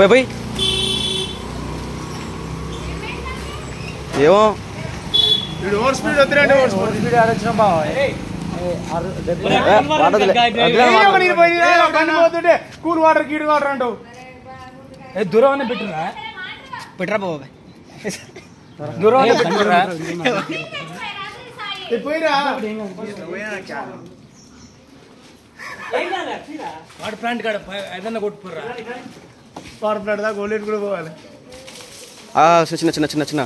పోయి ఏమో over speed వద్దురండి over speed ఆడొచ్చిన బావ కూల్ వాటర్ గీడ్ వాటర్ అంటావు దూరం అనే పెట్టురా పెట్టరా బాబా దూరం అనే పెట్టురా పోయిరా వాటర్ ప్లాంట్ కాడ ఏదన్నా కొట్టుకురా వాటర్ ప్లాంట్ దాకా గోల్డెన్ కూడా పోవాలి చిన్న చిన్న చిన్న చిన్న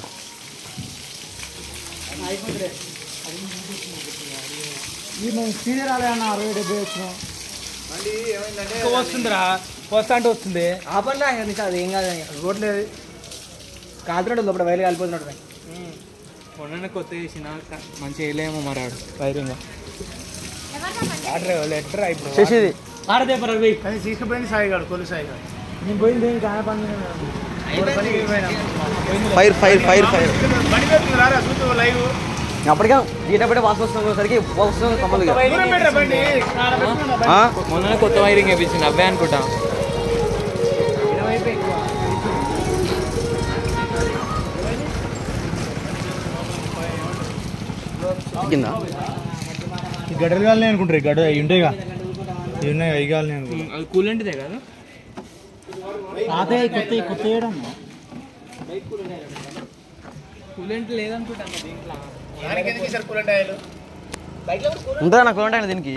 వస్తుందిరా వస్తా అంటే వస్తుంది ఆపండి అది ఏం కాదు రోడ్లేదు కాదున్నాడు లోపల వైర్లు కాలిపోతున్నాడు మొన్న కొత్త చేసిన మంచిగా వేయలేమో మరి ఆడు వైరింగ్ లెటర్ అయిపోయింది చేసేది కానీ తీసుకుపోయింది సాయిగాడు కొలు సాయిగాడు నేను పోయింది చాలా పని ఫైర్ ఫైర్ ఫైర్ ఫైర్ బండి పెడుతుందిరా చూస్తూ లైవ్ అప్పటికే గీటప్పుడే వాసన వస్తున్నసరికి వస్తుంది కమ్మలుగా మొన్న కొత్త వైరింగ్ వేయించింది అవే అనుకుంటా కింద ఈ గడ్డలు కాలని అనుకుంటారు ఈ గడ్డ అవి ఉంటాయిగా ఇవి ఉన్నాయి అవి కాలని అనుకుంటా అది కూలెంట్దే కదా కొత్త వేయడం కూలెంట్ లేదనుకుంటా దీంట్లో ఉంటుందా నాకు దీనికి